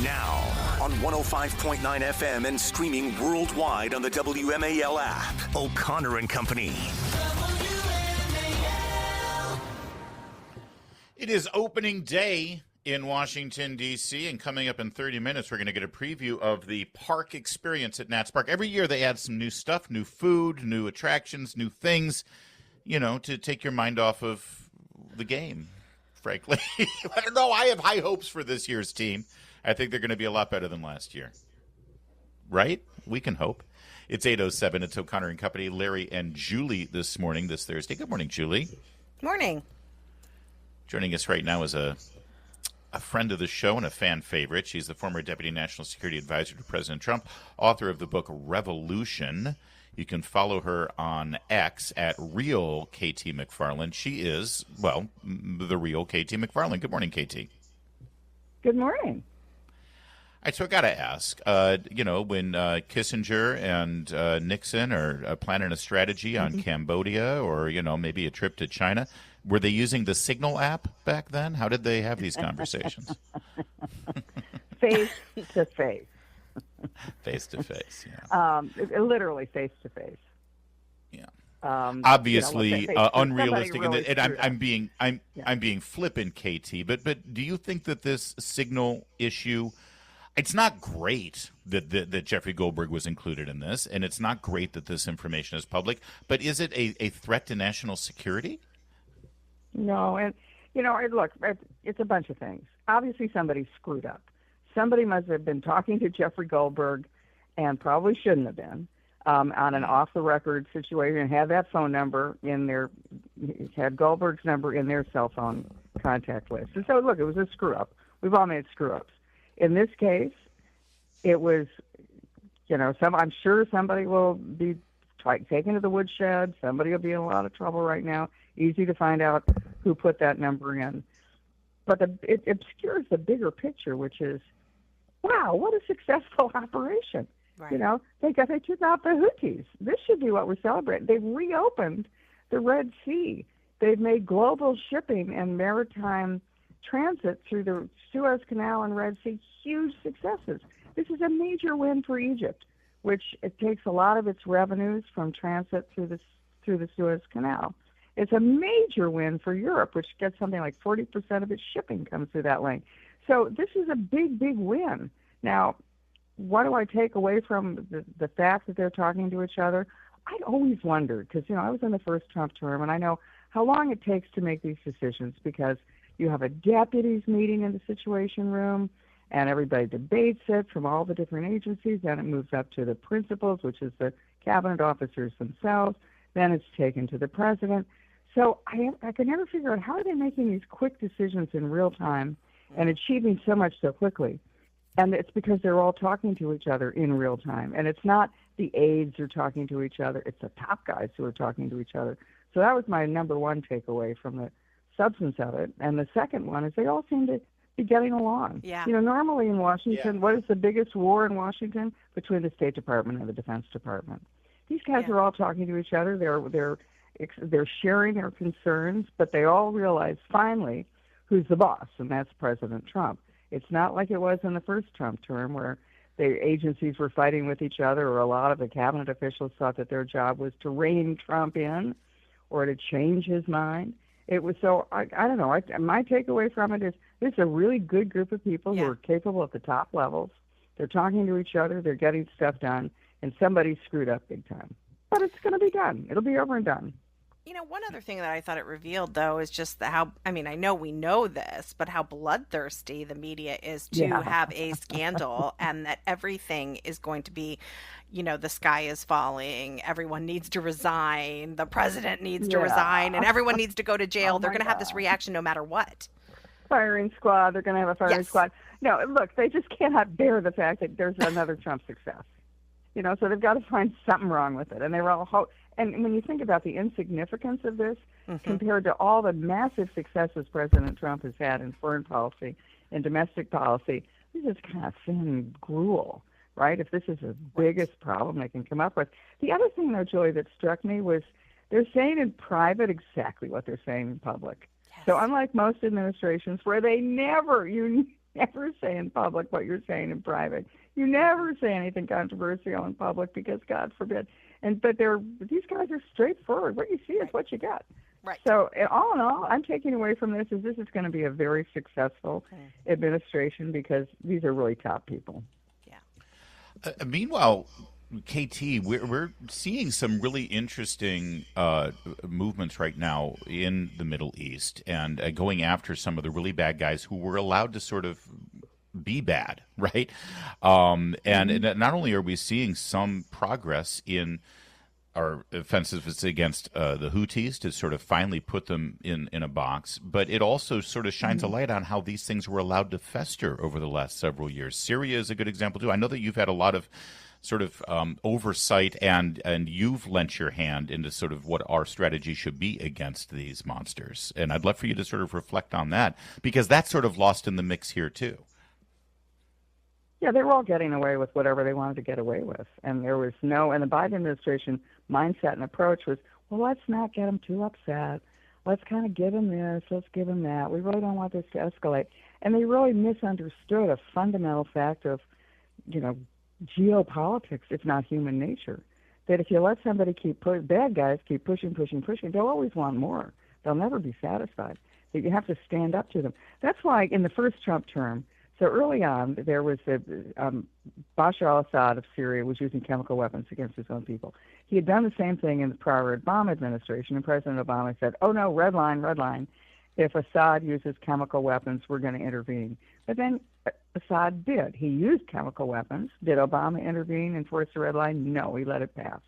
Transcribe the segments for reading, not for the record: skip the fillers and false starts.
Now, on 105.9 FM and streaming worldwide on the WMAL app. O'Connor and Company. It is opening day in Washington, D.C., and coming up in 30 minutes, we're going to get a preview of the park experience at Nats Park. Every year they add some new stuff, new food, new attractions, new things, to take your mind off of the game, frankly. I don't know. I have high hopes for this year's team. I think they're going to be a lot better than last year. Right? We can hope. It's 8:07. It's O'Connor and Company. Larry and Julie this morning, this Thursday. Good morning, Julie. Morning. Joining us right now is a friend of the show and a fan favorite. She's the former Deputy National Security Advisor to President Trump, author of the book Revolution. You can follow her on X at real KT McFarland. She is, the real KT McFarland. Good morning, KT. Good morning. All right, so I got to ask, when Kissinger and Nixon are planning a strategy on Cambodia or, maybe a trip to China, were they using the Signal app back then? How did they have these conversations? Face to face. Face to face, yeah. Literally face to face. Yeah. Obviously, unrealistic, really and I'm being flippant, KT. But do you think that this Signal issue? It's not great that Jeffrey Goldberg was included in this, and it's not great that this information is public. But is it a threat to national security? No, and look, it's a bunch of things. Obviously, somebody screwed up. Somebody must have been talking to Jeffrey Goldberg, and probably shouldn't have been, on an off-the-record situation, and had that phone number had Goldberg's number in their cell phone contact list. And so, look, it was a screw-up. We've all made screw-ups. In this case, it was, I'm sure somebody will be taken to the woodshed. Somebody will be in a lot of trouble right now. Easy to find out who put that number in. But it obscures the bigger picture, which is, wow, what a successful operation. Right. They took out the Houthis. This should be what we're celebrating. They've reopened the Red Sea. They've made global shipping and maritime transit through the Suez Canal and Red Sea huge successes. This is a major win for Egypt, which it takes a lot of its revenues from transit through the Suez Canal. It's a major win for Europe, which gets something like 40% of its shipping comes through that lane. So this is a big, big win. Now, what do I take away from the fact that they're talking to each other? I'd always wondered, because, I was in the first Trump term, and I know how long it takes to make these decisions, because you have a deputies meeting in the Situation Room, and everybody debates it from all the different agencies. Then it moves up to the principals, which is the cabinet officers themselves. Then it's taken to the president. So I can never figure out, how are they making these quick decisions in real time and achieving so much so quickly? And it's because they're all talking to each other in real time. And it's not the aides who are talking to each other. It's the top guys who are talking to each other. So that was my number one takeaway from the substance of it. And the second one is they all seem to be getting along. Yeah. Normally in Washington, what is the biggest war in Washington? Between the State Department and the Defense Department. These guys are all talking to each other. They're sharing their concerns, but they all realize finally who's the boss, and that's President Trump. It's not like it was in the first Trump term where the agencies were fighting with each other, or a lot of the cabinet officials thought that their job was to rein Trump in or to change his mind. It was so, I don't know, my takeaway from it is this is a really good group of people who are capable at the top levels. They're talking to each other, they're getting stuff done, and somebody screwed up big time. But it's going to be done. It'll be over and done. One other thing that I thought it revealed, though, is just how, I know we know this, but how bloodthirsty the media is to have a scandal, and that everything is going to be, the sky is falling, everyone needs to resign, the president needs to resign, and everyone needs to go to jail. They're going to have this reaction no matter what. Firing squad. They're going to have a firing squad. No, look, they just cannot bear the fact that there's another Trump success. So they've got to find something wrong with it. And they were all and when you think about the insignificance of this compared to all the massive successes President Trump has had in foreign policy and domestic policy, this is kind of thin gruel, right? If this is the biggest problem they can come up with. The other thing, though, Joy, that struck me was they're saying in private exactly what they're saying in public. Yes. So unlike most administrations where they never, you never say in public what you're saying in private. You never say anything controversial in public because God forbid. But these guys are straightforward. What you see is what you get. Right. So all in all, I'm taking away from this is going to be a very successful administration because these are really top people. Yeah. Meanwhile, KT, we're seeing some really interesting movements right now in the Middle East and going after some of the really bad guys who were allowed to sort of be bad, right? And not only are we seeing some progress in our offensives against the Houthis to sort of finally put them in a box, but it also sort of shines a light on how these things were allowed to fester over the last several years. Syria is a good example, too. I know that you've had a lot of sort of oversight and you've lent your hand into sort of what our strategy should be against these monsters. And I'd love for you to sort of reflect on that because that's sort of lost in the mix here, too. Yeah, they were all getting away with whatever they wanted to get away with. And there was and the Biden administration mindset and approach was, well, let's not get them too upset. Let's kind of give them this, let's give them that. We really don't want this to escalate. And they really misunderstood a fundamental fact of, geopolitics, if not human nature. That if you let somebody bad guys keep pushing, they'll always want more. They'll never be satisfied. That you have to stand up to them. That's why in the first Trump term, so early on, there was Bashar al-Assad of Syria was using chemical weapons against his own people. He had done the same thing in the prior Obama administration, and President Obama said, oh, no, red line. If Assad uses chemical weapons, we're going to intervene. But then Assad did. He used chemical weapons. Did Obama intervene and force the red line? No, he let it pass.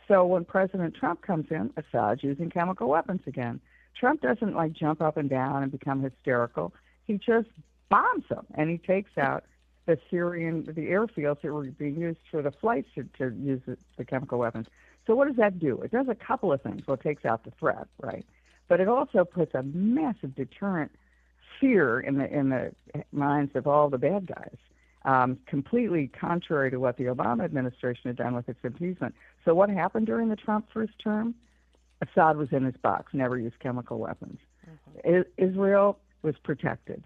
So when President Trump comes in, Assad's using chemical weapons again. Trump doesn't, jump up and down and become hysterical. He just bombs them, and he takes out the airfields that were being used for the flights to use the chemical weapons. So what does that do? It does a couple of things. Well, it takes out the threat, right? But it also puts a massive deterrent fear in the minds of all the bad guys, completely contrary to what the Obama administration had done with its impeachment. So what happened during the Trump first term? Assad was in his box, never used chemical weapons. Israel was protected.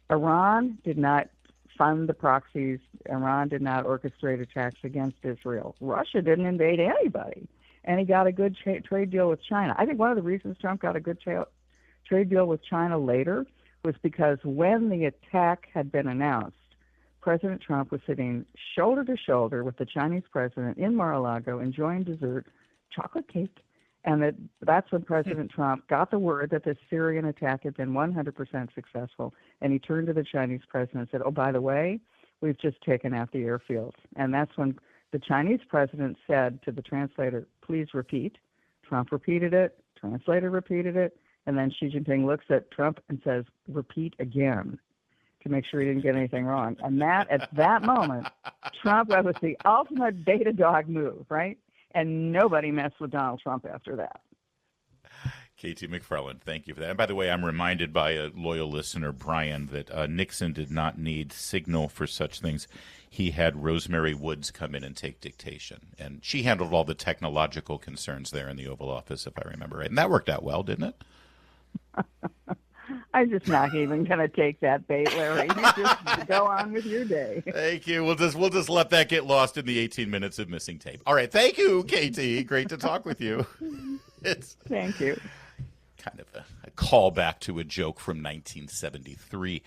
Iran did not fund the proxies. Iran did not orchestrate attacks against Israel. Russia didn't invade anybody. And he got a good trade deal with China. I think one of the reasons Trump got a good trade deal with China later was because when the attack had been announced, President Trump was sitting shoulder to shoulder with the Chinese president in Mar-a-Lago enjoying dessert, chocolate cake. And that's when President Trump got the word that the Syrian attack had been 100% successful. And he turned to the Chinese president and said, oh, by the way, we've just taken out the airfields. And that's when the Chinese president said to the translator, please repeat. Trump repeated it. Translator repeated it. And then Xi Jinping looks at Trump and says, repeat again, to make sure he didn't get anything wrong. And at that moment, Trump, that was the ultimate beta dog move, right? And nobody messed with Donald Trump after that. KT McFarland, thank you for that. And by the way, I'm reminded by a loyal listener, Brian, that Nixon did not need Signal for such things. He had Rosemary Woods come in and take dictation. And she handled all the technological concerns there in the Oval Office, if I remember right. And that worked out well, didn't it? I'm just not even going to take that bait, Larry. You just go on with your day. Thank you. We'll just let that get lost in the 18 minutes of missing tape. All right. Thank you, KT. Great to talk with you. Thank you. Kind of a callback to a joke from 1973.